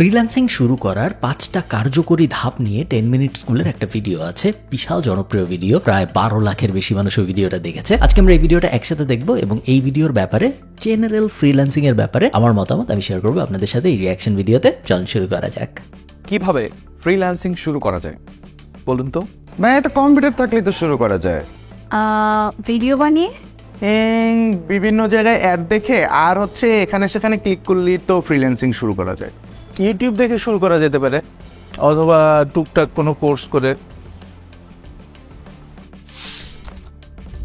Freelancing শুরু করার 5টা কার্যকরী ধাপ নিয়ে 10 মিনিট স্কুলের একটা ভিডিও আছে, বিশাল জনপ্রিয় ভিডিও, প্রায় 12 লাখের বেশি মানুষ ওই ভিডিওটা দেখেছে। আজকে আমরা এই ভিডিওটা একসাথে দেখবো এবং এই ভিডিওর ব্যাপারে, জেনারেল ফ্রিল্যান্সিং এর ব্যাপারে আমার মতামত আমি শেয়ার করবো আপনাদের সাথে এই রিঅ্যাকশন ভিডিওতে। চলুন শুরু করা যাক। কিভাবে ফ্রিল্যান্সিং শুরু করা যায় বলুন তো? একটা কম্পিউটার থাকলেই তো শুরু করা যায়। ভিডিও বানিয়ে বিভিন্ন জায়গায় অ্যাড দেখে আর এখানে সেখানে ক্লিক করলেই তো ফ্রিল্যান্সিং শুরু করা যায়। ইউটিউব দেখে শুরু করা যেতে পারে, অথবা টুকটাক কোনো কোর্স করে।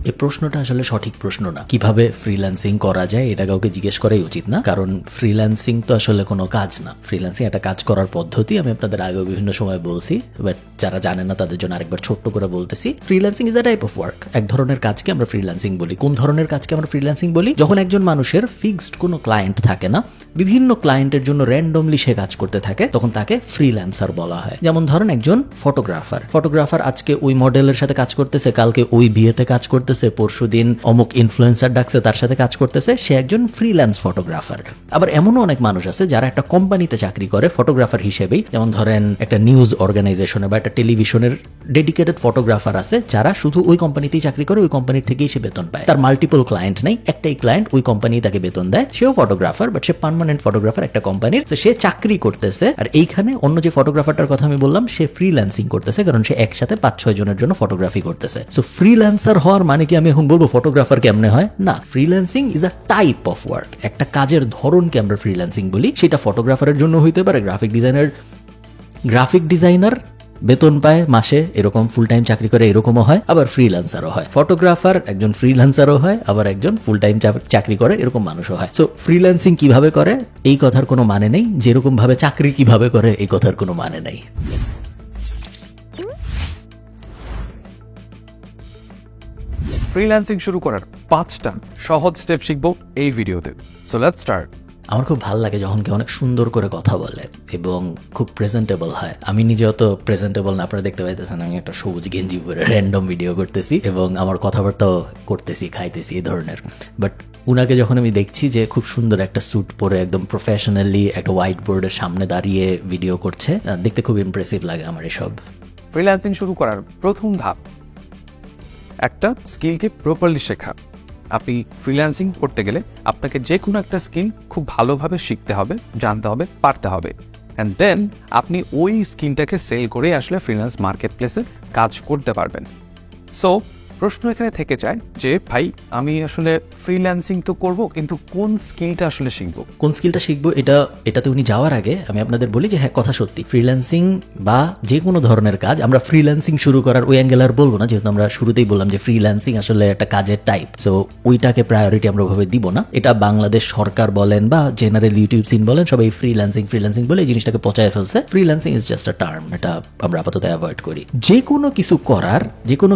এই প্রশ্নটা আসলে সঠিক প্রশ্ন না। কিভাবে ফ্রিল্যান্সিং করা যায় এটা কাউকে জিজ্ঞেস করাই উচিত না, কারণ ফ্রিল্যান্সিং তো আসলে কোনো কাজ না। ফ্রিল্যান্সিং একটা কাজ করার পদ্ধতি, আমি আপনাদের আগেও বিভিন্ন সময় বলছি, বাট যারা জানেন না তাদের জন্য আরেকবার ছোট্ট করে বলতেছি। Freelancing is a type of work. এক ধরনের কাজকে আমরা ফ্রিল্যান্সিং বলি। কোন ধরনের কাজকে আমরা ফ্রিল্যান্সিং বলি? যখন একজন মানুষের ফিক্সড কোনো ক্লায়েন্ট থাকে না, বিভিন্ন ক্লায়েন্টের জন্য র্যান্ডমলি সে কাজ করতে থাকে, তখন তাকে ফ্রিল্যান্সার বলা হয়। যেমন ধরেন একজন ফটোগ্রাফার আজকে ওই মডেলের সাথে কাজ করতেছে, কালকে ওই বিয়েতে কাজ করতেছে, পরশুদিন অমুক ইনফ্লুয়েন্সার ডাকছে তার সাথে কাজ করতেছে, সে একজন ফ্রিল্যান্স ফটোগ্রাফার। আবার এমনও অনেক মানুষ আছে যারা একটা কোম্পানিতে চাকরি করে ফটোগ্রাফার হিসেবেই। যেমন ধরেন একটা নিউজ অর্গানাইজেশনে বা একটা টেলিভিশনের ডেডিকেটেড ফটোগ্রাফার আছে যারা শুধু ওই কোম্পানিতেই চাকরি করে, ওই কোম্পানির থেকেই সে বেতন পায়। তার মাল্টিপল ক্লায়েন্ট নেই, একটাই ক্লায়েন্ট, ওই কোম্পানি তাকে বেতন দেয়, সেও photographer, but say permanent photographer একটা কোম্পানির। সে চাকরি করতেছে, আর এইখানে অন্য যে ফটোগ্রাফারটার কথা আমি বললাম সে ফ্রিল্যান্সিং করতেছে, কারণ সে একসাথে 5-6 জনের জন্য ফটোগ্রাফি করতেছে। সো ফ্রিল্যান্সার হওয়ার মানে কি আমি এখন বলবো ফটোগ্রাফার কেমনে হয়? না, freelancing is a type of work. একটা কাজের ধরনকে আমরা ফ্রিল্যান্সিং বলি। সেটা ফটোগ্রাফারের জন্য হইতে পারে, গ্রাফিক ডিজাইনার বেতন পায় মাসে, এরকম ফুল টাইম চাকরি করে, এরকমও হয়। আবার ফ্রিল্যান্সারও হয়, ফটোগ্রাফার একজন ফ্রিল্যান্সারও হয়, আবার একজন ফুল টাইম চাকরি করে, এরকম মানুষও হয়। সো ফ্রিল্যান্সিং কিভাবে করে এই কথার কোনো মানে নেই, যেরকম ভাবে চাকরি কিভাবে করে এই কথার কোনো মানে নেই। ফ্রিল্যান্সিং শুরু করার 5টা সহজ স্টেপ শিখবো এই ভিডিওতে। So let's start. আমার খুব ভালো লাগে যখন কেউ অনেক সুন্দর করে কথা বলে এবং খুব প্রেজেন্টেবল হয়। আমি নিজেও তো প্রেজেন্টেবল না, আপনারা দেখতে পাইতেছেন আমি একটা সবুজ গেঞ্জি পরে র্যান্ডম ভিডিও করতেছি এবং আমার কথাবার্তাও করতেছি, খাইতেছি, এই ধরনের। বাট উনাকে যখন আমি দেখছি যে খুব সুন্দর একটা স্যুট পরে একদম প্রফেশনালি একটা হোয়াইট বোর্ডের সামনে দাঁড়িয়ে ভিডিও করছে, দেখতে খুব ইমপ্রেসিভ লাগে আমার এসব। ফ্রিল্যান্সিং শুরু করার প্রথম ধাপ একটা স্কিলকে প্রপারলি শেখা। আপনি ফ্রিল্যান্সিং করতে গেলে আপনাকে যে কোনো একটা স্কিল খুব ভালোভাবে শিখতে হবে, জানতে হবে, পারতে হবে, অ্যান্ড দেন আপনি ওই স্কিলটাকে সেল করে আসলে ফ্রিল্যান্স মার্কেট প্লেসে কাজ করতে পারবেন। সো প্রশ্ন এখানে থেকে যায় যে ভাই আমি আসলে ফ্রিল্যান্সিং তো করব, কিন্তু কোন স্কিলটা আসলে শিখবো? কোন স্কিলটা শিখবো এটাতে উনি যাওয়ার আগে আমি আপনাদের বলি যে হ্যাঁ, কথা সত্যি, ফ্রিল্যান্সিং বা যে কোনো ধরনের কাজ আমরা ফ্রিল্যান্সিং শুরু করার ওই অ্যাঙ্গেল আর বলবো না, যেহেতু আমরা শুরুতেই বললাম যে ফ্রিল্যান্সিং আসলে একটা কাজের টাইপ। সো ওইটাকে প্রায়োরিটি আমরা ওইভাবে দিব না। এটা বাংলাদেশ সরকার বলেন বা জেনারেল ইউটিউব সিন বলেন, সবাই ফ্রিল্যান্সিং বলে এই জিনিসটাকে পচায় ফেলছে। Freelancing is just a term, এটা আমরা আপাতত অ্যাভয়েড করি। যে কোনো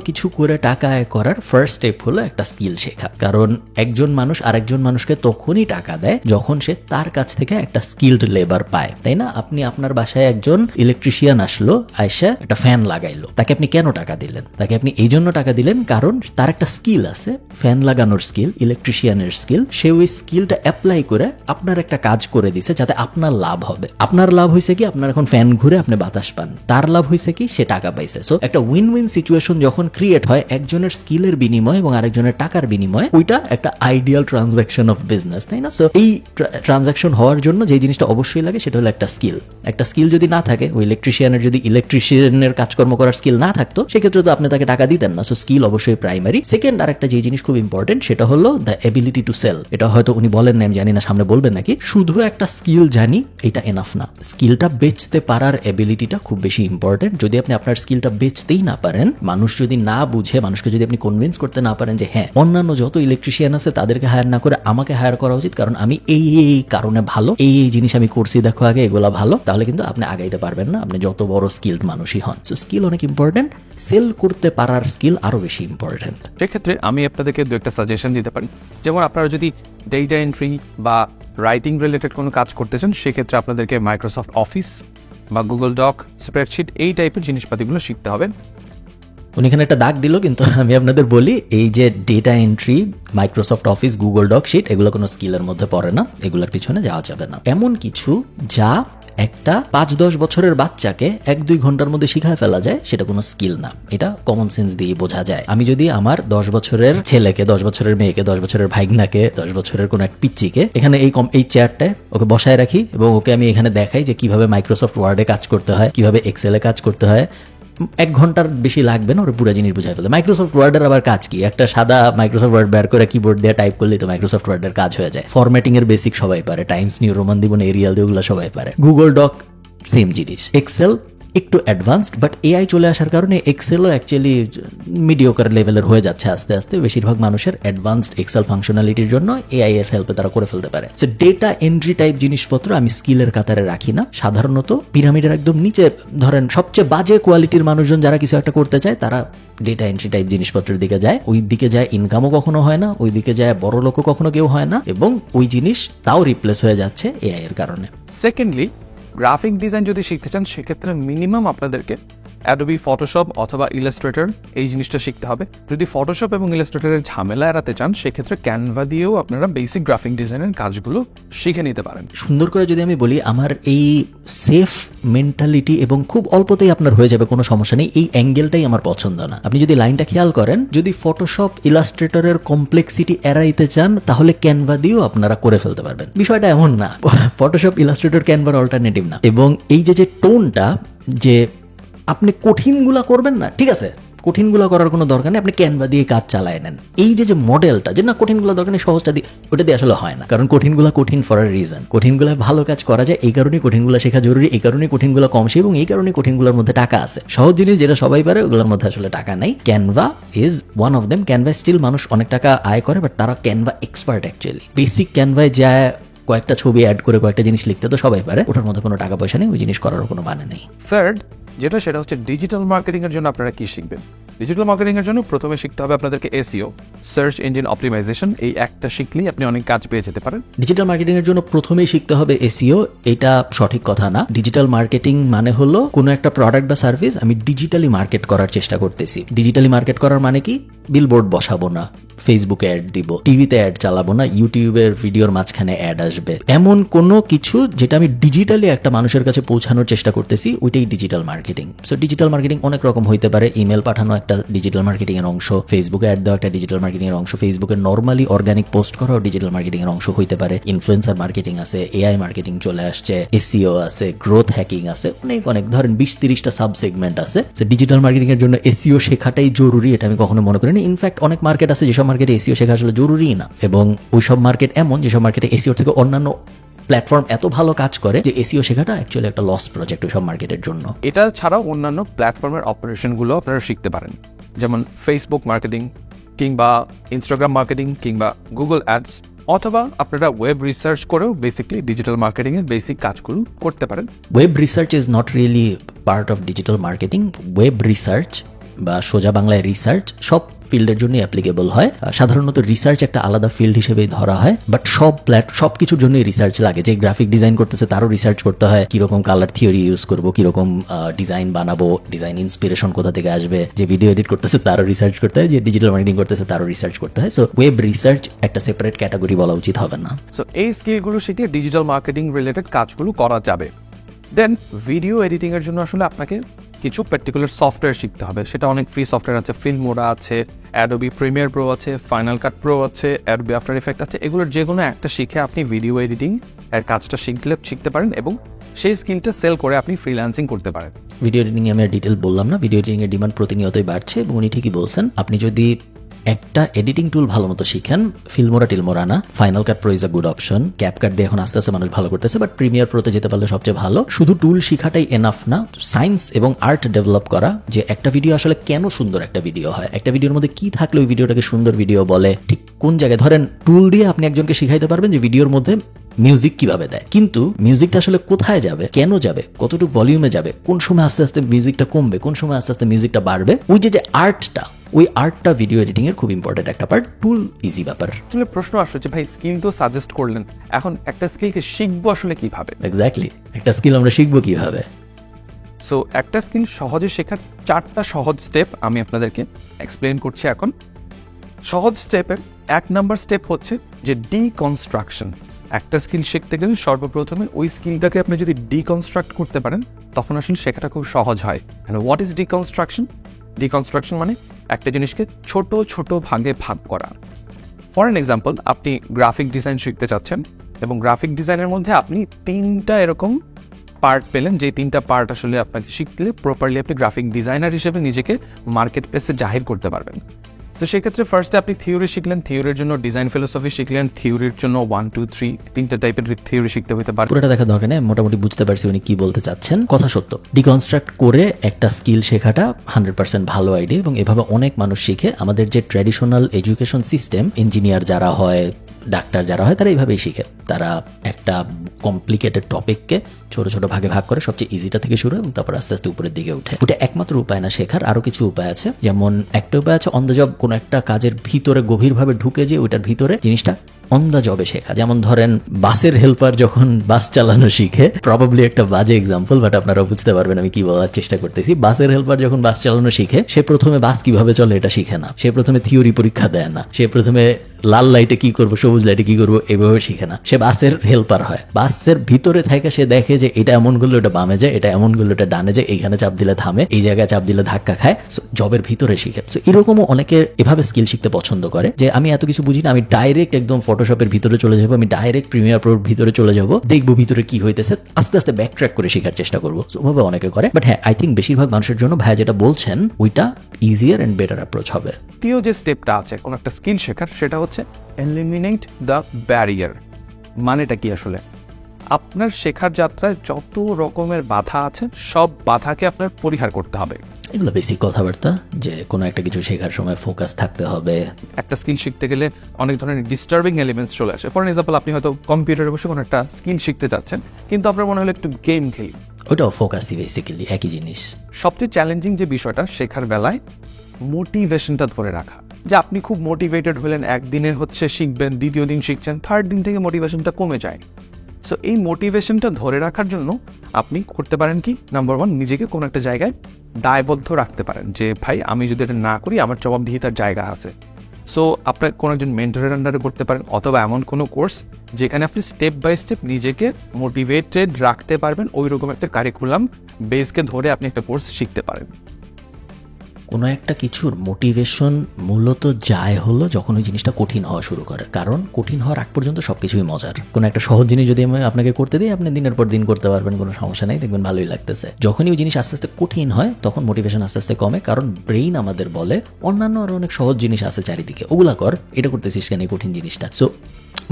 কিছু করে টাকা আয় করার ফার্স্ট স্টেপ হলো একটা স্কিল শেখা। কারণ একজন মানুষ আরেকজন মানুষকে তখনই টাকা দেয় যখন সে তার কাছ থেকে একটা স্কিলড লেবার পায়, তাই না? আপনি আপনার বাসায় একজন ইলেকট্রিশিয়ান আসলো, আয়সা একটা ফ্যান লাগাইলো, তাকে আপনি কেন টাকা দিলেন? তাকে আপনি এই জন্য টাকা দিলেন কারণ তার একটা স্কিল আছে, ফ্যান লাগানোর স্কিল, ইলেকট্রিশিয়ানের স্কিল। সে ওই স্কিলটা অ্যাপ্লাই করে আপনার একটা কাজ করে দিছে যাতে আপনার লাভ হবে। আপনার লাভ হয়েছে কি, আপনার এখন ফ্যান ঘুরে আপনি বাতাস পান, তার লাভ হয়েছে কি, সে টাকা পাইছে। সো একটা উইন উইন সিচুয়েশন যখন ক্রিয়েট হয় একজনের স্কিলের বিনিময় এবং আরেকজনের টাকার বিনিময়, ওইটা একটা আইডিয়াল ট্রানজাকশন অফ বিজনেস, তাই না? সো এই ট্রানজাকশন হওয়ার জন্য যে জিনিসটা অবশ্যই লাগে সেটা হলো একটা স্কিল। একটা স্কিল যদি না থাকে, ওই ইলেকট্রিশিয়ানের কাজকর্ম করার স্কিল না থাকতো, সেক্ষেত্রে তো আপনি তাকে টাকা দিতেন না। সো স্কিল অবশ্যই প্রাইমারি। সেকেন্ড আরেকটা যে জিনিস খুব ইম্পর্টেন্ট সেটা হলো দ্য এবিলিটি টু সেল। এটা হয়তো উনি বলেন না, আমি জানি না সামনে বলবেন নাকি। শুধু একটা স্কিল জানি এটা এনাফ না, স্কিলটা বেচতে পারার এবিলিটিটা খুব বেশি ইম্পর্টেন্ট। যদি আপনি আপনার স্কিলটা বেচতেই না পারেন, মানুষ যদি না বুঝে, মানুষকে যদি আপনি কনভিন্স করতে না পারেন যে হ্যাঁ অন্যান্য যত ইলেকট্রিশিয়ান আছে তাদেরকে হায়ার না করে আমাকে হায়ার করা উচিত, কারণ আমি এই কারণে ভালো, এই জিনিস আমি করছি, দেখো আগে এগুলা ভালো, তাহলে কিন্তু আপনি আগাইতে পারবেন না, আপনি যত বড় স্কিলড মানুষই হন। সো স্কিল অনেক ইম্পর্টেন্ট, সেল করতে পারার স্কিল আরো বেশি ইম্পর্টেন্ট। সেক্ষেত্রে আমি আপনাদেরকে দু একটা সাজেশন দিতে পারি। যেমন আপনারা যদি ডেটা এন্ট্রি বা রাইটিং রিলেটেড কোনো কাজ করতে চান, সেক্ষেত্রে আপনাদেরকে মাইক্রোসফট অফিস বা গুগল ডক, স্প্রেডশিট এই টাইপের জিনিসপাতিগুলো শিখতে হবে। উনি এখানে একটা দাগ দিল, কিন্তু আমি আপনাদের বলি এই যে data entry, Microsoft Office, Google doc sheet, এগুলো কোনো স্কিলের মধ্যে পড়ে না, এগুলোর পিছনে যাওয়া যাবে না। এমন কিছু যা একটা 5-10 বছরের বাচ্চাকে 1-2 ঘন্টার মধ্যে শিখায় ফেলা যায় সেটা কোনো স্কিল না, এটা কমন সেন্স দিয়ে বোঝা যায়। আমি যদি আমার 10 বছরের ছেলেকে, 10 বছরের মেয়েকে, 10 বছরের ভাইগনাকে, 10 বছরের কোনো এক পিচ্চিকে এখানে এই চেয়ারটায় ওকে বসায় রাখি এবং ওকে আমি এখানে দেখাই যে কিভাবে মাইক্রোসফট ওয়ার্ডে কাজ করতে হয়, কিভাবে এক্সেলে কাজ করতে হয়, 1 ঘন্টার বেশি লাগবে না ওরা পুরো জিনিস বুঝাই ফেলে। মাইক্রোসফট ওয়ার্ডের আবার কাজ কি? একটা সাদা মাইক্রোসফট ওয়ার্ড বের করে কিবোর্ড দিয়ে টাইপ করলেই তো মাইক্রোসফট ওয়ার্ডের কাজ হয়ে যায়। ফরম্যাটিং এর বেসিক সবাই পারে, টাইমস নিউ রোমান দিবন এরিয়াল দিয়ে ওগুলো সবাই পারে। গুগল ডক সেম জিনিস। এক্সেল একটু অ্যাডভান্সড, বাট এআই চলে আসার কারণে এক্সেলও অ্যাকচুয়ালি মিডিওকার লেভেলের হয়ে যাচ্ছে আস্তে আস্তে। বেশিরভাগ মানুষের অ্যাডভান্সড এক্সেল ফাংশনালিটির জন্য এআই এর হেল্পে তারা করে ফেলতে পারে। সো ডেটা এন্ট্রি টাইপ জিনিসপত্র আমি স্কিলের কাতারে রাখি না। সাধারণত পিরামিডের একদম নিচে ধরেন সবচেয়ে বাজে কোয়ালিটির মানুষজন যারা কিছু একটা করতে চায় তারা ডেটা এন্ট্রি টাইপ জিনিসপত্রের দিকে যায়। ওই দিকে যায় ইনকামও কখনো হয় না, ওই দিকে যায় বড় লোকও কখনো কেউ হয় না, এবং ওই জিনিস তাও রিপ্লেস হয়ে যাচ্ছে এআই এর কারণে। সেকেন্ডলি, গ্রাফিক ডিজাইন যদি শিখতে চান সেক্ষেত্রে মিনিমাম আপনাদেরকে অ্যাডোবি ফটোশপ অথবা ইলাস্ট্রেটর এই জিনিসটা শিখতে হবে। যদি ফটোশপ এবং ইলাস্ট্রেটরের ঝামেলা এড়াতে চান সেক্ষেত্রে ক্যানভা দিয়েও আপনারা বেসিক গ্রাফিক ডিজাইনের কাজগুলো শিখে নিতে পারেন। সুন্দর করে যদি আমি বলি, আমার এই সেফ মেন্টালিটি এবং খুব অল্পতেই আপনার হয়ে যাবে কোনো সমস্যা নেই, এই অ্যাঙ্গেলটাই আমার পছন্দ না। আপনি যদি লাইনটা খেয়াল করেন, যদি ফটোশপ ইলাস্ট্রেটরের কমপ্লেক্সিটি এড়াইতে চান তাহলে ক্যানভা দিয়েও আপনারা করে ফেলতে পারবেন। বিষয়টা এমন না, ফটোশপ ইলাস্ট্রেটর ক্যানভার অল্টারনেটিভ না। এবং এই যে টোনটা, যে আপনি কঠিনগুলা করবেন না, ঠিক আছে, কঠিনগুলো করার কোনো দরকার নেই, আপনি ক্যানভা দিয়ে কাজ চালায় নেন। এই যে মডেলটা, যে না কঠিনগুলো দরকার নেই, সহজটা দিয়ে, ওটা দিয়ে আসলে হয় না। কারণ কঠিনগুলো কঠিন ফর আ রিজন। কঠিনগুলো ভালো কাজ করা যায়, এই কারণে কঠিনগুলো শেখা জরুরি, এই কারণে কঠিনগুলো কম শেখে, এবং এই কারণে কঠিনগুলোর মধ্যে টাকা আছে। সহজ জিনিস যেটা সবাই পারে ওগুলোর মধ্যে আসলে টাকা নাই। Canva is one of them. Canva still মানুষ অনেক টাকা আয় করে, বাট তারা ক্যানভা এক্সপার্ট অ্যাকচুয়ালি। বেসিক ক্যানভায় যায় কয়েকটা ছবি অ্যাড করে কয়েকটা জিনিস লিখতে তো সবাই পারে, ওটার মধ্যে কোনো টাকা পয়সা নেই, ওই জিনিস করার কোনো মানে নেই। থার্ড যেটা, সেটা হচ্ছে ডিজিটাল মার্কেটিং এর জন্য আপনারা কি শিখবেন। ডিজিটাল মার্কেটিং এর জন্য প্রথমে শিখতে হবে আপনাদেরকে এসইও, সার্চ ইঞ্জিন অপটিমাইজেশন। এই একটা শিখলেই আপনি অনেক কাজ পেয়ে যেতে পারেন। ডিজিটাল মার্কেটিং এর জন্য প্রথমেই শিখতে হবে এসইও, এটা সঠিক কথা না। ডিজিটাল মার্কেটিং মানে হলো কোনো একটা প্রোডাক্ট বা সার্ভিস আমি ডিজিটালি মার্কেট করার চেষ্টা করতেছি। ডিজিটালি মার্কেট করার মানে কি? বিলবোর্ড বসাবো না, ফেসবুকে অ্যাড দিব, টিভিতে অ্যাড চালাবো না, ইউটিউবের ভিডিওর মাঝখানে অ্যাড আসবে, এমন কোনো কিছু যেটা আমি ডিজিটালি একটা মানুষের কাছে পৌঁছানোর চেষ্টা করতেছি, ওইটাই digital marketing. So digital marketing অনেক রকম হইতে পারে। ইমেল পাঠানো একটা ডিজিটাল মার্কেটিং এর অংশ, ফেসবুকে অ্যাড দেওয়া একটা ডিজিটাল মার্কেটিং এর অংশ, ফেসবুকে নর্মালি অর্গানিক পোস্ট করাও ডিজিটাল মার্কেটিং এর অংশ হইতে পারে। ইনফ্লুয়েন্সার মার্কেটিং আছে, এআই মার্কেটিং চলে আসছে, এসইও আছে, গ্রোথ হ্যাকিং আছে, অনেক ধরেন 20-30টা সাব সেগমেন্ট আছে। তো ডিজিটাল মার্কেটিং এর জন্য এসইও শেখাটাই জরুরি, এটা আমি কখনো মনে করি না। ইনফ্যাক্ট অনেক মার্কেট আছে যেসব মার্কেটে এসইও শেখা আসলে জরুরি না, এবং ওইসব মার্কেট এমন যেসব মার্কেটে এসইও থেকে অন্যান্য প্ল্যাটফর্ম এত ভালো কাজ করে যে এসইও শেখাটা অ্যাকচুয়ালি একটা লস প্রজেক্ট ওইসব মার্কেটের জন্য। এটা ছাড়াও অন্যান্য প্ল্যাটফর্মের অপারেশনগুলো আপনারা শিখতে পারেন, যেমন ফেসবুক মার্কেটিং কিংবা ইনস্টাগ্রাম মার্কেটিং কিংবা গুগল অ্যাডস, অথবা আপনারা ওয়েব রিসার্চ করেও বেসিক্যালি ডিজিটাল মার্কেটিং এর বেসিক কাজগুলো করতে পারেন। Web research is not really part of digital marketing. Web research বা সোজা বাংলায় রিসার্চ সব ফিল্ডের জন্য অ্যাপ্লিকেবল হয়। সাধারণত রিসার্চ একটা আলাদা ফিল্ড হিসেবেই ধরা হয়, বাট সব কিছুর জন্যই রিসার্চ লাগে। যে গ্রাফিক ডিজাইন করতেছে তারও রিসার্চ করতে হয়, কিরকম কালার থিওরি ইউজ করবো, কিরকম ডিজাইন বানাবো, ডিজাইন ইন্সপিরেশন কোথা থেকে আসবে। যে ভিডিও এডিট করতেছে তারও রিসার্চ করতে হয়, যে ডিজিটাল মার্কেটিং করতেছে তারও রিসার্চ করতে হয়। সো ওয়েব রিসার্চ একটা সেপারেট ক্যাটাগরি বলা উচিত হবে না। সো এই স্কিলগুলো শিখে ডিজিটাল মার্কেটিং রিলেটেড কাজগুলো করা যাবে। দেন ভিডিও এডিটিং এর জন্য আসলে আপনাকে কিছু পার্টিকুলার সফটওয়্যার শিখতে হবে। সেটা অনেক ফ্রি সফটওয়্যার আছে, ফিল্মোরা আছে, অ্যাডোবি প্রিমিয়ার প্রো আছে, ফাইনাল কাট প্রো আছে, অ্যাডোবি আফটার ইফেক্ট আছে। এগুলোর যে কোনো একটা শিখে আপনি ভিডিও এডিটিং এর কাজটা শিখতে পারেন, এবং সেই স্কিলটা সেল করে আপনি ফ্রিল্যান্সিং করতে পারেন। ভিডিও এডিটিং আমি আর ডিটেল বললাম না, ভিডিও এডিটিং এর ডিমান্ড প্রতিনিয়তই বাড়ছে, এবং উনি ঠিকই বলছেন। আপনি যদি একটা এডিটিং টুল ভালো মতো শিখেন, ফিল্মোরা টিলমোরা না, final cut pro is a good option. CapCut দিয়ে এখন আস্তে আস্তে মানুষ ভালো করতেছে, বাট প্রিমিয়ার প্রোতে যেতে পারলে সবচেয়ে ভালো। শুধু টুল শিখাটাই এনাফ না, সায়েন্স এবং আর্ট ডেভেলপ করা, যে একটা ভিডিও আসলে কেন সুন্দর একটা ভিডিও হয়, একটা ভিডিওর মধ্যে কি থাকলে ওই ভিডিওটাকে সুন্দর ভিডিও বলে, ঠিক কোন জায়গায়। ধরেন টুল দিয়ে আপনি একজনকে শিখাইতে পারবেন যে ভিডিওর মধ্যে মিউজিক কিভাবে দেয়, কিন্তু মিউজিকটা আসলে কোথায় যাবে, কেন যাবে, কতটুকু ভলিউমে যাবে, কোন সময় আস্তে আস্তে মিউজিকটা কমবে, কোন সময় আস্তে আস্তে মিউজিকটা বাড়বে, ওই যে আর্টটা, ওই আর্টটা ভিডিও এডিটিং এর খুব ইম্পর্টেন্ট একটা পার্ট। টুল ইজি ব্যাপার। আসলে প্রশ্ন আসছে যে ভাই স্কিল তো সাজেস্ট করলেন, এখন একটা স্কিলকে শিখবো আসলে কিভাবে? এক্স্যাক্টলি, একটা স্কিল আমরা শিখবো কিভাবে। সো একটা স্কিল সহজে শেখার 4টা সহজ স্টেপ আমি আপনাদেরকে এক্সপ্লেন করছি এখন। সহজ স্টেপের 1 নাম্বার স্টেপ হচ্ছে যে ডিকনস্ট্রাকশন। একটা স্কিল শিখতে গেলে সর্বপ্রথমে ওই স্কিলটাকে আপনি যদি ডিকনস্ট্রাক্ট করতে পারেন তখন আসলে শেখাটা খুব সহজ হয়। What is deconstruction? ডিকনস্ট্রাকশন মানে একটা জিনিসকে ছোট ছোট ভাগে ভাগ করা। ফর অ্যান এক্সাম্পল, আপনি গ্রাফিক ডিজাইন শিখতে চাচ্ছেন এবং গ্রাফিক ডিজাইনের মধ্যে আপনি 3টা এরকম পার্ট পেলেন, যে 3টা পার্ট আসলে আপনাকে শিখলে প্রপারলি আপনি গ্রাফিক ডিজাইনার হিসেবে নিজেকে মার্কেট প্লেসে জাহির করতে পারবেন। তো সেক্ষেত্রে ফার্স্টে আপনি থিওরি শিখলেন, থিওরির জন্য ডিজাইন ফিলোসফি শিখলেন, থিওরির জন্য 1 2 3 3টা টাইপের থিওরি শিখতে হতে পারে। পুরোটা দেখা দরকার নেই, মোটামুটি বুঝতে পারছি উনি কি বলতে চাচ্ছেন। কথা সত্য, ডিকনস্ট্রাক্ট করে একটা স্কিল শেখাটা 100% ভালো আইডিয়া, এবং এভাবে অনেক মানুষ শিখে। আমাদের যে ট্র্যাডিশনাল এডুকেশন সিস্টেম, ইঞ্জিনিয়ার যারা হয়, ডাক্তার যারা হয়, তারা এইভাবেই শিখে। তারা একটা কমপ্লিকেটেড টপিককে ছোট ছোট ভাগে ভাগ করে সবচেয়ে ইজিটা থেকে শুরু এবং তারপর আস্তে আস্তে উপরের দিকে উঠে। ওটা একমাত্র উপায় না শেখার, আরো কিছু উপায় আছে। যেমন একটা উপায় আছে অন দ্য জব, কোনো একটা কাজের ভিতরে গভীরভাবে ঢুকে যে ওইটার ভিতরে জিনিসটা অন দ্য জবে শেখা। যেমন ধরেন বাসের হেল্পার যখন বাস চালানো শিখে, প্রবাবলি একটা বাজে এক্সাম্পল, বাট আপনারা বুঝতে পারবেন আমি কি বলার চেষ্টা করতেছি। বাসের হেল্পার যখন বাস চালানো শিখে, সে প্রথমে বাস কিভাবে চলে এটা শিখে না, সে প্রথমে থিওরি পরীক্ষা দেয় না, সে প্রথমে লাল লাইটে কি করবো, সবুজ লাইটে কি করবো এভাবে শিখে না। সে বাসের হেল্পার হয়, বাসের ভিতরে থেকে সে দেখে যে এটা এমন করলে ওটা বামে যায়, এটা এমন করলে ওটা ডানে যায়, এইখানে চাপ দিলে থামে, এই জায়গায় চাপ দিলে ধাক্কা খায়। জবের ভিতরে শিখে। এরকমও অনেকে এভাবে স্কিল শিখতে পছন্দ করে যে আমি এত কিছু বুঝি না, আমি ডাইরেক্ট একদম ফটোশপের ভিতরে চলে যাবো, আমি ডাইরেক্ট প্রিমিয়ার প্রোর ভিতরে চলে যাবো, দেখবো ভিতরে কি হইতেছে, আস্তে আস্তে ব্যাক ট্র্যাক করে শেখার চেষ্টা করবো। ওভাবে অনেকে করে। বাট হ্যাঁ, আই থিঙ্ক বেশিরভাগ মানুষের জন্য ভাইয়া যেটা বলছেন ওইটা ইজিয়ার এন্ড বেটার অ্যাপ্রোচ হবে। দ্বিতীয় যে স্টেপটা আছে কোন একটা স্কিল শেখার, সেটা হচ্ছে এলিমিনেট দ্য ব্যারিয়ার। মানেটা কি আসলে? আপনার শেখার যাত্রায় যত রকমের বাধা আছে সব বাধাকে আপনার পরিহার করতে হবে। এগুলো বেসিক কথাবার্তা, যে কোনো একটা কিছু শেখার সময় ফোকাস থাকতে হবে। একটা স্কিল শিখতে গেলে অনেক ধরনের ডিস্টার্বিং এলিমেন্টস চলে আসে। ফর এক্সাম্পল, আপনি হয়তো কম্পিউটারে বসে কোনো একটা স্কিল শিখতে চাচ্ছেন, কিন্তু আপনার মনে হলো একটু গেম খেলি, ওটাও ফোকাসই বেসিক্যালি একই জিনিস। সবচেয়ে চ্যালেঞ্জিং যে বিষয়টা শেখার বেলায় মোটিভেশনটা ধরে রাখা। যে আপনি খুব মোটিভেটেড হলেন, একদিনে হচ্ছে শিখবেন, দ্বিতীয় দিন শিখছেন, থার্ড দিন থেকে মোটিভেশনটা কমে যায়। সো এই মোটিভেশনটা ধরে রাখার জন্য আপনি করতে পারেন কি, নাম্বার 1, নিজেকে কোনো একটা জায়গায় দায়বদ্ধ রাখতে পারেন যে ভাই আমি যদি এটা না করি আমার জবাবদিহিতার জায়গা আছে। সো আপনার কোনো একজন মেন্টরের আন্ডারে করতে পারেন, অথবা এমন কোনো কোর্স যেখানে আপনি স্টেপ বাই স্টেপ নিজেকে মোটিভেটেড রাখতে পারবেন, ওই রকম একটা কারিকুলাম বেসকে ধরে আপনি একটা কোর্স শিখতে পারেন। কোনো একটা কিছুর মোটিভেশন মূলত যায় হলো যখন ওই জিনিসটা কঠিন হওয়া শুরু করে। কারণ কঠিন হওয়ার আগ পর্যন্ত সবকিছুই মজার। কোনো একটা সহজ জিনিস যদি আমি আপনাকে করতে দিই, আপনি দিনের পর দিন করতে পারবেন, কোনো সমস্যা নেই, দেখবেন ভালোই লাগতেছে। যখনই ওই জিনিস আস্তে আস্তে কঠিন হয় তখন মোটিভেশন আস্তে আস্তে কমে, কারণ ব্রেইন আমাদের বলে অন্যান্য আরো অনেক সহজ জিনিস আছে চারিদিকে, ওগুলা কর, এটা করতেছিস কেন এই কঠিন জিনিসটা। সো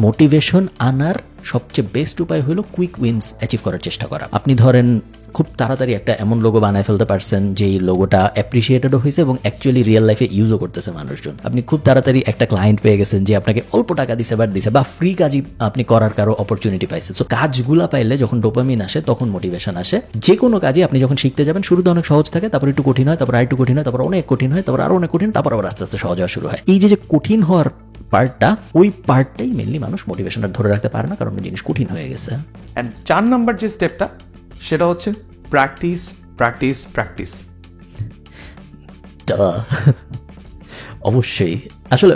মোটিভেশন আনার সবচেয়ে বেস্ট উপায় হলো কুইক উইন্স অ্যাচিভ করার চেষ্টা করা। আপনি ধরেন খুব তাড়াতাড়ি একটা এমন লোগো বানায় ফেলতে পারছেন যেই লোগোটা অ্যাপ্রিসিয়েটেডও হয়েছে এবং অ্যাকচুয়ালি রিয়েল লাইফে ইউজও করতেছে মানুষজন। আপনি খুব তাড়াতাড়ি একটা ক্লায়েন্ট পেয়ে গেছেন যে আপনাকে অল্প টাকা দিছে বা ফ্রি কাজই আপনি করার কারো অপরচুনিটি পাইছেন। সো কাজগুলা পাইলে যখন ডোপামিন আসে তখন মোটিভেশন আসে। যে কোনো কাজে আপনি যখন শিখতে যাবেন শুরুতে অনেক সহজ থাকে, তারপর একটু কঠিন হয়, তারপর আর একটু কঠিন হয়, তারপর অনেক কঠিন হয়, তারপর আরো অনেক কঠিন, তারপর আবার আস্তে আস্তে সহজ হওয়া শুরু হয়। এই যে কঠিন হওয়ার পার্টটা, ওই পার্টটাই মেনলি মানুষ মোটিভেশনটা ধরে রাখতে পারে না, কারণ জিনিস কঠিন হয়ে গেছে। অ্যান্ড 4 নাম্বার যে স্টেপটা, সেটা হচ্ছে প্র্যাকটিস প্র্যাকটিস প্র্যাকটিস। অবশ্যই, আসলে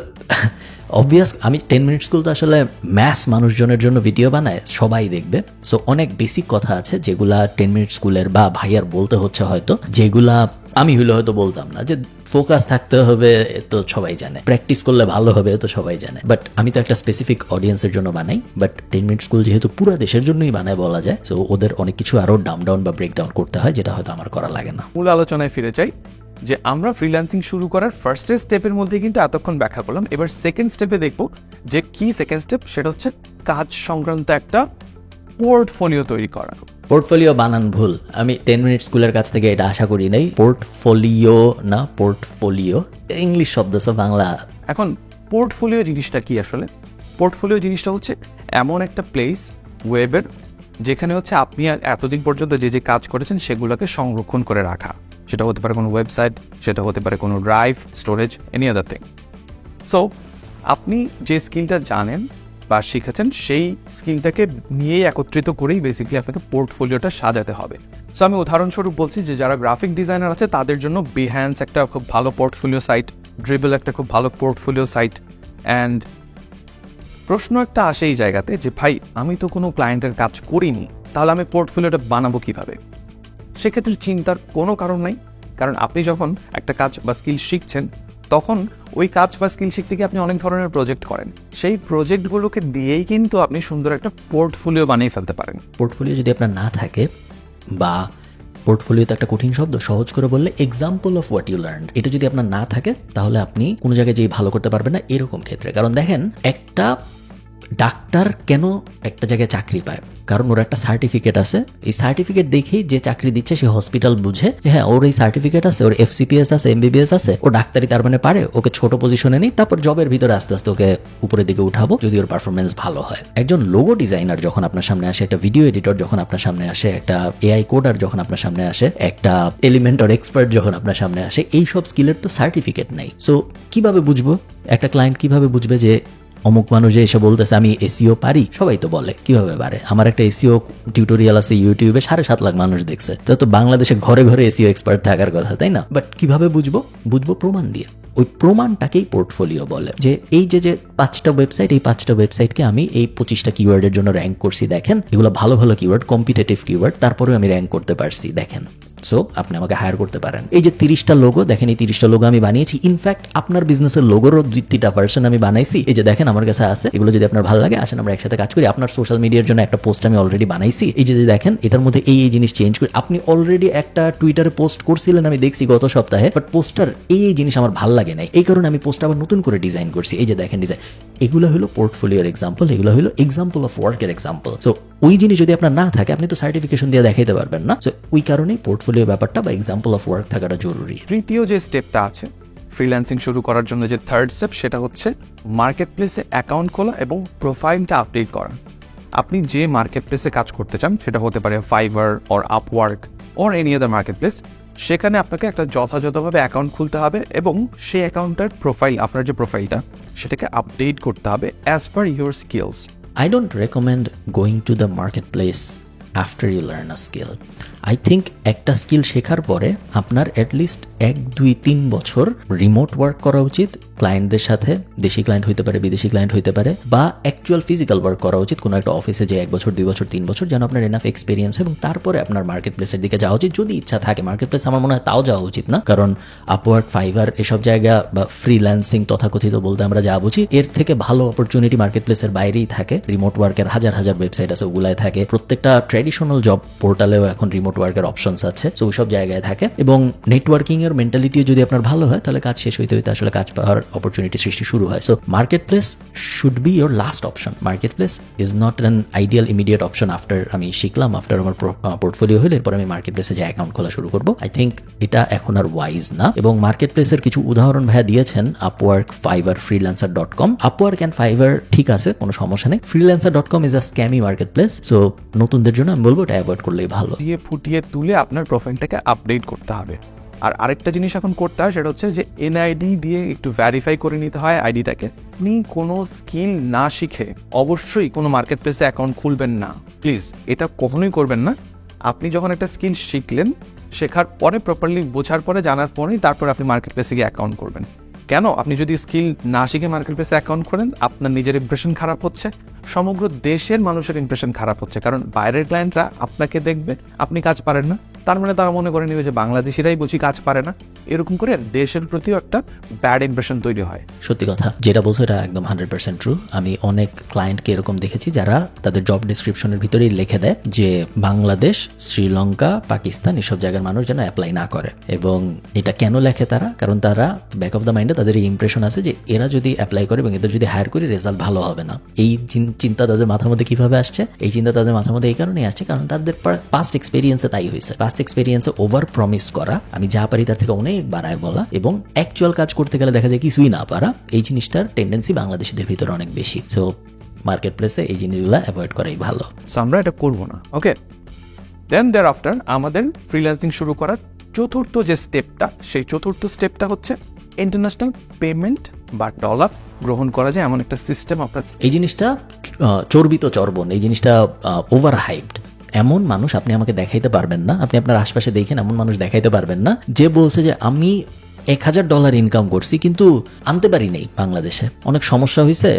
অবভিয়াস, আমি 10 মিনিট স্কুল তো আসলে ম্যাস মানুষজনের জন্য ভিডিও বানায়, সবাই দেখবে। সো অনেক বেসিক কথা আছে যেগুলা 10 মিনিট স্কুলের বা ভাইয়ার বলতে হচ্ছে হয়তো, যেগুলা আমি হইলে হয়তো বলতাম না। যে ফোকাস থাকতে হবে তো সবাই জানে, প্র্যাকটিস করলে ভালো হবে তো সবাই জানে, বাট আমি তো একটা স্পেসিফিক অডিয়েন্সের জন্য বানাই। বাট 10 মিনিট স্কুল যেহেতু পুরো দেশের জন্যই বানায় বলা যায়, সো ওদের অনেক কিছু আরো ডাউন বা ব্রেকডাউন করতে হয়, যেটা হয়তো আমার করা লাগে না। মূল আলোচনায় ফিরে যাই যে আমরা ফ্রিল্যান্সিং শুরু করার ফার্স্ট স্টেপের মধ্যে কিন্তু এতক্ষণ ব্যাখ্যা করলাম। এবার সেকেন্ড স্টেপে দেখবো যে কি সেকেন্ড স্টেপ, সেটা হচ্ছে কাজ সংক্রান্ত একটা পোর্টফোলিও তৈরি করা। পোর্টফোলিও বানান ভুল, আমি 10 মিনিট স্কুলের কাছ থেকে এটা আশা করি নাই। পোর্টফোলিও না পোর্টফোলিও, ইংলিশ শব্দ, সব বাংলা। এখন পোর্টফোলিও জিনিসটা কি আসলে? পোর্টফোলিও জিনিসটা হচ্ছে এমন একটা প্লেস ওয়েবের যেখানে হচ্ছে আপনি এতদিন পর্যন্ত যে যে কাজ করেছেন সেগুলোকে সংরক্ষণ করে রাখা। সেটা হতে পারে কোনো ওয়েবসাইট, সেটা হতে পারে কোনো drive, storage, any other thing. So আপনি যে স্কিলটা জানেন বা শিখেছেন সেই স্কিলটাকে নিয়েই একত্রিত করেই বেসিক্যালি আপনাকে পোর্টফোলিওটা সাজাতে হবে। সো আমি উদাহরণস্বরূপ বলছি যে যারা গ্রাফিক ডিজাইনার আছে তাদের জন্য বিহ্যান্স একটা খুব ভালো পোর্টফোলিও সাইট, ড্রিবল একটা খুব ভালো পোর্টফোলিও সাইট, অ্যান্ড প্রশ্ন একটা আসে এই জায়গাতে যে ভাই আমি তো কোনো ক্লায়েন্টের কাজ করিনি, তাহলে আমি পোর্টফোলিওটা বানাবো কিভাবে? সেক্ষেত্রে চিন্তার কোনো কারণ নাই, কারণ আপনি যখন একটা কাজ বা স্কিল শিখছেন তখন ওই কাজ বা স্কিল শিখতে গিয়ে আপনি অনেক ধরনের প্রজেক্ট করেন, সেই প্রজেক্টগুলোকে দিয়েই কিন্তু আপনি সুন্দর একটা পোর্টফোলিও বানিয়ে ফেলতে পারেন। পোর্টফোলিও যদি আপনার না থাকে, বা পোর্টফোলিও তো একটা কঠিন শব্দ, সহজ করে বললে example of what you learn, এটা যদি আপনার না থাকে তাহলে আপনি কোনো জায়গায় যেই ভালো করতে পারবেন না এরকম ক্ষেত্রে। কারণ দেখেন, একটা ডাক্তার কেন একটা জায়গায় চাকরি পায়? কারণ ওর একটা সার্টিফিকেট আছে, এই সার্টিফিকেট দেখেই যে চাকরি দিচ্ছে সে হসপিটাল বুঝে যে হ্যাঁ ওর এই সার্টিফিকেট আছে, ওর FCPS আছে, MBBS আছে, ও ডাক্তারি তার মানে পারে, ওকে ছোট পজিশনে নেই, তারপর জবের ভিতরে আস্তে আস্তে ওকে উপরের দিকে উঠাবো যদি ওর পারফরমেন্স ভালো হয়। একজন লোগো ডিজাইনার যখন আপনার সামনে আসে, একটা ভিডিও এডিটর যখন আপনার সামনে আসে, একটা AI কোডার যখন আপনার সামনে আসে, একটা এলিমেন্টর এক্সপার্ট যখন আপনার সামনে আসে, এই সব স্কিলের তো সার্টিফিকেট নেই। সো কিভাবে বুঝবো? একটা ক্লায়েন্ট কিভাবে বুঝবে যে অমুক মানুষ যে এসে বলতেছে আমি SEO পারি? সবাই তো বলে, কিভাবে পারে? আমার একটা SEO টিউটোরিয়াল আছে ইউটিউবে, 7.5 লাখ মানুষ দেখছে। তো বাংলাদেশে ঘরে ঘরে SEO এক্সপার্ট থাকার কথা, তাই না? বাট কিভাবে বুঝবো? বুঝবো প্রমাণ দিয়ে। ওই প্রমাণটাকেই পোর্টফোলিও বলে। যে এই যে 5টা ওয়েবসাইট, এই 5টা ওয়েবসাইটকে আমি এই 25টা কিওয়ার্ডের জন্য র্যাঙ্ক করছি, দেখেন এগুলো ভালো ভালো কিওয়ার্ড, কম্পিটিটিভ কিওয়ার্ড, তারপরেও আমি র্যাঙ্ক করতে পারছি, দেখেন। সো আপনি আমাকে হায়ার করতে পারেন। এই যে 30টা লোগো, দেখেন এই 30টা লোগো আমি বানিয়েছি। ইনফ্যাক্ট আপনার বিজনেসের লোগোরও 2-3টা ভার্সন আমি বানাইছি, এই যে দেখেন আমার কাছে আছে। এগুলো যদি আপনার ভালো লাগে আসেন আমরা একসাথে কাজ করি। আপনার সোশ্যাল মিডিয়ার জন্য একটা পোস্ট আমি অলরেডি বানাইছি, এই যে দেখেন এটার মধ্যে এই জিনিস চেঞ্জ করি। আপনি অলরেডি একটা টুইটারে পোস্ট করছিলেন আমি দেখছি গত সপ্তাহে, বাট পোস্টার এই জিনিস আমার ভালো লাগে নাই, এই কারণে আমি পোস্ট আবার নতুন করে ডিজাইন করছি, এই যে দেখেন ডিজাইন। এগুলো হলো পোর্টফোলিওর এক্সাম্পল, এগুলো হলো এক্সাম্পল অফ ওয়ার্কের এক্সাম্পল। সো ওই জিনিস যদি আপনার না থাকে আপনি তো সার্টিফিকেশন দিয়ে দেখাইতে পারবেন না। সো ওই কারণেই পোর্টফোলিও ব্যাপারটা বা এক্সাম্পল অফ ওয়ার্ক থাকাটা জরুরি। তৃতীয় যে স্টেপটা আছে ফ্রিল্যান্সিং শুরু করার জন্য, যে থার্ড স্টেপ, সেটা হচ্ছে মার্কেট প্লেসে অ্যাকাউন্ট খোলা এবং প্রোফাইলটা আপডেট করা। আপনি যে মার্কেট প্লেসে কাজ করতে চান, সেটা হতে পারে fibre or Upwork or any other market place, সেখানে আপনাকে একটা যথাযথভাবে অ্যাকাউন্ট খুলতে হবে এবং সেই অ্যাকাউন্টের প্রোফাইল, আপনার যে প্রোফাইলটা, সেটাকে আপডেট করতে হবে as per your skills. I don't recommend going to the marketplace after you learn a skill. I think একটা স্কিল শেখার পরে আপনার অ্যাটলিস্ট 1-2-3 বছর রিমোট ওয়ার্ক করা উচিত ক্লায়েন্টদের সাথে। দেশি ক্লায়েন্ট হইতে পারে, বিদেশি ক্লায়েন্ট হইতে পারে, বা অ্যাকচুয়াল ফিজিক্যাল ওয়ার্ক করা উচিত কোনো একটা অফিসে, যে 1 বছর 2 বছর 3 বছর, যেন আপনার এনাফ এক্সপিরিয়েন্স, এবং তারপরে আপনার মার্কেট প্লেসের দিকে যাওয়া উচিত যদি ইচ্ছা থাকে। মার্কেট প্লেস আমার মনে হয় তাও যাওয়া উচিত না, কারণ আপওয়ার্ক, ফাইবার এসব জায়গা বা ফ্রিল্যান্সিং তথাকথিত বলতে আমরা যা বুঝি, এর থেকে ভালো অপরচুনিটি মার্কেট প্লেসের বাইরেই থাকে। রিমোট ওয়ার্কের হাজার হাজার ওয়েবসাইট আছে, ওগুলায় থাকে। প্রত্যেকটা ট্র্যাডিশনাল জব পোর্টালেও এখন রিমোট ওয়ার্কের অপশনস আছে, সো ওইসব জায়গায় থাকে। এবং নেটওয়ার্কিং এর মেন্টালিটিও যদি আপনার ভালো হয়, তাহলে কাজ শেষ হইতে হইতে আসলে কাজ পাওয়ার অপরচুনিটি সৃষ্টি শুরু হয়। So market place should be your last option. Market place is not an ideal immediate option after আমি শিখলাম, আফটার আমার পোর্টফোলিও হলে এরপর আমি মার্কেট প্লেসে যে অ্যাকাউন্ট খোলা শুরু করবো। আই থিঙ্ক এটা এখন আর ওয়াইজ না। এবং মার্কেট প্লেসের কিছু উদাহরণ ভাইয়া দিয়েছেন, Upwork, Fiverr, freelancer.com। Upwork and Fiverr ঠিক আছে, কোনো সমস্যা নেই। freelancer.com is a scammy market place, so নতুনদের জন্য আমি বলবো এটা অ্যাভয়েড করলেই ভালো। ফুটিয়ে তুলে আপনার প্রোফাইলটাকে আপডেট করতে হবে। আর আরেকটা জিনিস এখন করতে হয়, সেটা হচ্ছে যে NID দিয়ে একটু ভ্যারিফাই করে নিতে হয় আইডিটাকে। আপনি কোনো স্কিল না শিখে অবশ্যই কোনো মার্কেট প্লেসে অ্যাকাউন্ট খুলবেন না, প্লিজ, এটা কখনোই করবেন না। আপনি যখন একটা স্কিল শিখলেন, শেখার পরে, প্রপারলি বোঝার পরে, জানার পরেই তারপর আপনি মার্কেট প্লেসে গিয়ে অ্যাকাউন্ট করবেন। কেন? আপনি যদি স্কিল না শিখে মার্কেট প্লেসে অ্যাকাউন্ট করেন, আপনার নিজের ইমপ্রেশন খারাপ হচ্ছে, সমগ্র দেশের মানুষের ইমপ্রেশন খারাপ হচ্ছে। কারণ বাইরের ক্লায়েন্টরা আপনাকে দেখবে আপনি কাজ পারেন না, তার মানে তারা মনে করে নেবে যে বাংলাদেশিরাই বুঝি কাজ পারে না, এরকম করে দেশের প্রতিও একটা ব্যাড ইমপ্রেশন তৈরি হয়। সত্যি কথা যেটা বলছো এটা একদম 100% ট্রু। আমি অনেক ক্লায়েন্টকে এরকম দেখেছি যারা তাদের জব ডিসক্রিপশনের ভিতরেই লিখে দেয় যে বাংলাদেশ, শ্রীলঙ্কা, পাকিস্তান এসব জায়গার মানুষ যেন অ্যাপ্লাই না করে। এবং এটা কেন লেখে তারা? কারণ তারা ব্যাক অফ দ্য মাইন্ডে তাদের এই ইমপ্রেশন আছে যে এরা যদি অ্যাপ্লাই করে এবং এদের যদি হায়ার করি রেজাল্ট ভালো হবে না। এই চিন্তা তাদের মাথার মধ্যে কিভাবে আসছে? এই চিন্তা তাদের মাথার মধ্যে এই কারণেই আসছে কারণ তাদের পাস্ট এক্সপেরিয়েন্সে তাই হয়েছে। পাস্ট এক্সপেরিয়েন্সে ওভার প্রমিস করা, আমি যা পারি তার থেকে অনেক বাড়ায় বলা, এবং অ্যাকচুয়াল কাজ করতে গেলে দেখা যায় কিছুই না পারা। এই জিনিসটার টেন্ডেন্সি বাংলাদেশিদের ভিতরে অনেক বেশি। সো মার্কেট প্লেসে এই জিনিসগুলো অ্যাভয়েড করাই ভালো। সো আমরা এটা করবো না। ওকে, দেন দেয়ার আফটার আমাদের ফ্রিল্যান্সিং শুরু করার চতুর্থ যে স্টেপটা, সেই চতুর্থ স্টেপটা হচ্ছে ইন্টারন্যাশনাল পেমেন্ট বা ডলার গ্রহণ করা যায় এমন একটা সিস্টেম। আপনার এই জিনিসটা চর্বিত চর্বণ, এই জিনিসটা ওভার হাইপড। এমন মানুষ আপনি আমাকে দেখাইতে পারবেন না, আপনি আপনার আশপাশে দেখেন এমন মানুষ দেখাইতে পারবেন না যে বলছে যে আমি $1,000 ইনকাম করছি, কিন্তু আনতে পারি নাই বাংলাদেশে, অনেক সমস্যা হয়েছে,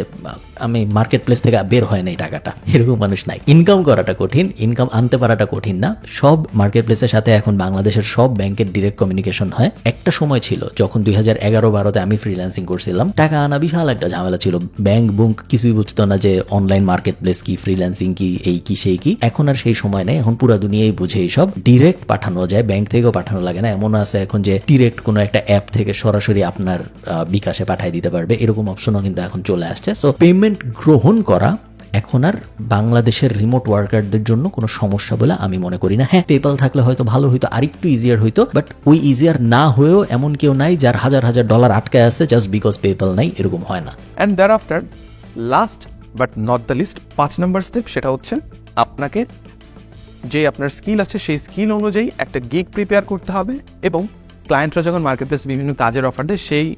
আমি মার্কেট প্লেস থেকে বের হয় নাই টাকাটা, এরকম মানুষ নাই। ইনকাম করাটা কঠিন, ইনকাম আনতে পারাটা কঠিন না। সব মার্কেট প্লেসের সাথে এখন বাংলাদেশের সব ব্যাংকের ডিরেক্ট কমিউনিকেশন হয়। একটা সময় ছিল যখন 2011-12-তে আমি ফ্রিল্যান্সিং করছিলাম, টাকা আনা বিশাল একটা ঝামেলা ছিল, ব্যাংক বুঙ্ক কিছুই বুঝতো না যে অনলাইন মার্কেট প্লেস কি, ফ্রিল্যান্সিং কি, এই কি সেই কি। এখন আর সেই সময় নেই, এখন পুরো দুনিয়াই বুঝে এইসব, ডিরেক্ট পাঠানো যায়, ব্যাংক থেকেও পাঠানো লাগে না। এমন আছে এখন যে ডিরেক্ট কোনো একটা অ্যাপ থেকে সরাসরি আপনার বিকাশে পাঠিয়ে দিতে পারবে, এরকম অপশনও কিন্তু এখন চলে আসছে। সো পেমেন্ট গ্রহণ করা এখন আর বাংলাদেশের রিমোট ওয়ার্কারদের জন্য কোনো সমস্যা বলে আমি মনে করি না। হ্যাঁ, পেপাল থাকলে হয়তো ভালো হইতো, আরেকটু ইজিয়ার হইতো, বাট ওই ইজিয়ার না হয়েও এমন কেউ নাই যার $1,000 আটকায় আছে জাস্ট বিকজ পেপাল নাই, এরকম হয় না। And thereafter last but not the least 5 number step, সেটা হচ্ছে আপনাকে যে আপনার স্কিল আছে সেই স্কিল অনুযায়ী একটা গিগ প্রিপেয়ার করতে হবে, এবং ক্লায়েন্টরা যখন মার্কেট প্লেস বিভিন্ন কাজের অফার দেয় সেই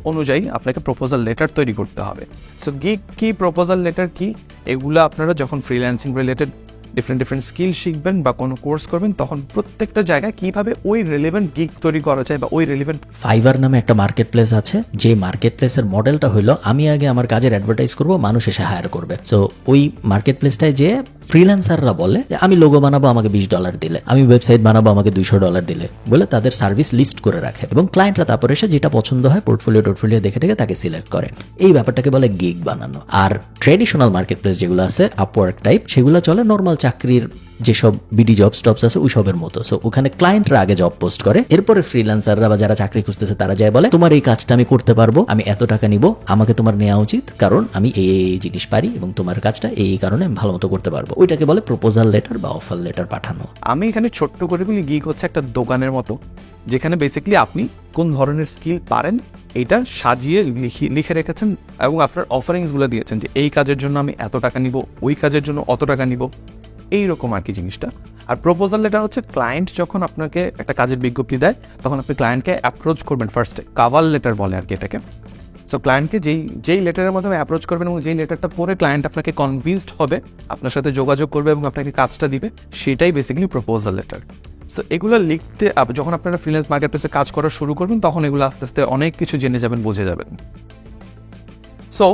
অনুযায়ী আপনাকে প্রপোজাল লেটার তৈরি করতে হবে। সো গিগ কি, প্রপোজাল লেটার কি, এগুলো আপনারা যখন ফ্রিল্যান্সিং রিলেটেড ডিফারেন্ট স্কিল শিখবেন বা কোনো কোর্স করবেন, তখন প্রত্যেকটা জায়গায় কিভাবে ওই রিলেভেন্ট গিগ তৈরি করা যায় বা ওই রিলেভেন্ট। ফাইবার নামে একটা মার্কেট প্লেস আছে, যে মার্কেট প্লেসের মডেলটা হলো আমি আগে আমার কাজের অ্যাডভার্টাইজ করব, মানুষ এসে হায়ার করবে। সো ওই মার্কেট প্লেসটায় যে ফ্রিল্যান্সাররা বলে যে আমি লোগো বানাবো আমাকে $20 দিলে, আমি ওয়েবসাইট বানাবো আমাকে $200 দিলে, বলে তাদের সার্ভিস লিস্ট করে রাখে, এবং ক্লায়েন্টরা তারপর এসে যেটা পছন্দ হয় পোর্টফোলিও দেখে তাকে সিলেক্ট করে। এই ব্যাপারটাকে বলে গিগ বানানো। আর ট্রেডিশনাল মার্কেট প্লেস যেগুলো আছে আপওয়ার্ক টাইপ, সেগুলো চলে নর্মাল চাকরির যেসব বিডি জব স্টপস আছে ওইসবের মতো। সো ওখানে ক্লায়েন্টরা আগে জব পোস্ট করে, এরপরে ফ্রিল্যান্সাররা বা যারা চাকরি খুঁজতেছে তারা যায় বলে তোমার এই কাজটা আমি করতে পারবো, আমি এত টাকা নিব, আমাকে তোমার নেওয়া উচিত, কারণ আমি এই জিনিস পারি এবং তোমার কাজটা এই কারণে আমি ভালো মতো করতে পারবো। ওইটাকে বলে প্রপোজাল লেটার বা অফার লেটার পাঠানো। আমি এখানে ছোট্ট করে বলি, গিগ হচ্ছে একটা দোকানের মতো, যেখানে বেসিক্যালি আপনি কোন ধরনের স্কিল পারেন এটা সাজিয়ে লিখে রেখেছেন এবং আপনার অফারিংসগুলো দিয়েছেন যে এই কাজের জন্য আমি এত টাকা নিব, ওই কাজের জন্য অত টাকা নিব, এইরকম আর কি জিনিসটা। আর প্রপোজাল লেটার হচ্ছে ক্লায়েন্ট যখন আপনাকে একটা কাজের বিজ্ঞপ্তি দেয় তখন আপনি ক্লায়েন্টকে অ্যাপ্রোচ করবেন ফার্স্টে, কাভার লেটার বলে আর কি এটাকে। সো ক্লায়েন্টকে যেই লেটারের মাধ্যমে অ্যাপ্রোচ করবেন এবং যেই লেটারটা পরে ক্লায়েন্ট আপনাকে কনভিন্সড হবে, আপনার সাথে যোগাযোগ করবে এবং আপনাকে কাজটা দিবে, সেটাই বেসিক্যালি প্রপোজাল লেটার। সো এগুলো লিখতে যখন আপনারা ফ্রিল্যান্স মার্কেট প্লেসে কাজ করা শুরু করবেন তখন এগুলো আস্তে আস্তে অনেক কিছু জেনে যাবেন, বুঝে যাবেন। সো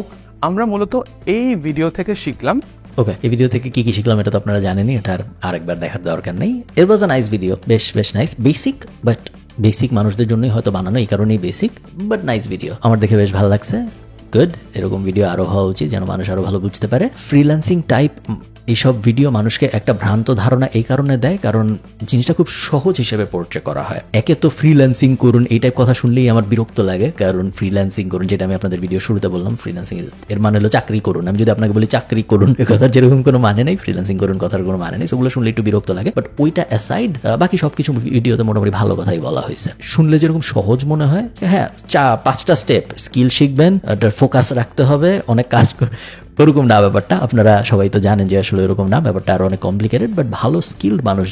আমরা মূলত এই ভিডিও থেকে শিখলাম। ওকে, এই ভিডিও থেকে কি কি শিখলাম এটা তো আপনারা জানেনই, এটা আরেকবার দেখার দরকার নেই। ইট ওয়াজ আ নাইস ভিডিও, বেশ নাইস, বেসিক, বাট বেসিক মানুষদের জন্যই হয়তো বানানো, এই কারণেই বেসিক, বাট নাইস ভিডিও। আমার দেখে বেশ ভালো লাগছে। গুড, এরকম ভিডিও আরো হওয়া উচিত যেন মানুষ আরো ভালো বুঝতে পারে। ফ্রিল্যান্সিং টাইপ এইসব ভিডিও মানুষকে একটা ভ্রান্ত ধারণা এই কারণে দেয় কারণ জিনিসটা খুব সহজ হিসেবে পোর্ট্রে করা হয়। একে তো ফ্রিল্যান্সিং করুন এই টাইপ কথা শুনলেই আমার বিরক্ত লাগে, কারণ ফ্রিল্যান্সিং করুন, যেটা আমি আপনাদের ভিডিও শুরুতে বললাম, ফ্রিল্যান্সিং এর মানে হলো চাকরি করুন। আমি যদি আপনাকে বলি চাকরি করুন, এ কথার যেরকম কোনো মানে নেই, ফ্রিল্যান্সিং করুন কথার কোনো মানে নেই, সেগুলো শুনলে একটু বিরক্ত লাগে। বাট ওইটা অ্যাসাইড বাকি সবকিছু ভিডিওতে মোটামুটি ভালো কথাই বলা হয়েছে। শুনলে যেরকম সহজ মনে হয়, হ্যাঁ 5টা স্টেপ, স্কিল শিখবেন, ফোকাস রাখতে হবে, অনেক কাজ ওরকম না ব্যাপারটা। আপনারা সবাই তো জানেন যে আসলে এরকম না, ব্যাপারটা আরো অনেক কমপ্লিকেটেড। বাট ভালো স্কিল্ড মানুষ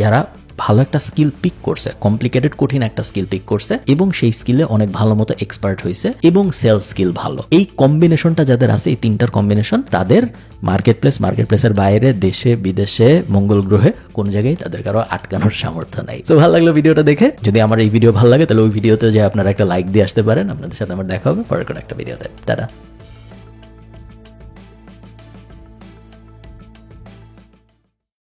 যারা ভালো একটা স্কিল পিক করছে, কমপ্লিকেটেড কঠিন একটা স্কিল পিক করছে এবং সেই স্কিলে অনেক ভালো মতো এক্সপার্ট হয়েছে এবং সেলস স্কিল ভালো, এই কম্বিনেশনটা যাদের আছে, এই 3টার কম্বিনেশন, তাদের মার্কেট প্লেসের বাইরে, দেশে বিদেশে, মঙ্গল গ্রহে কোন জায়গায় তাদের কারো আটকানোর সামর্থ্য নাই। তো ভালো লাগলো ভিডিওটা দেখে। যদি আমার এই ভিডিও ভালো লাগে তাহলে ওই ভিডিওতে যে আপনারা একটা লাইক দিয়ে আসতে পারেন। আপনাদের সাথে আমার দেখা হবে পরের কোনো একটা ভিডিওতে। টাটা।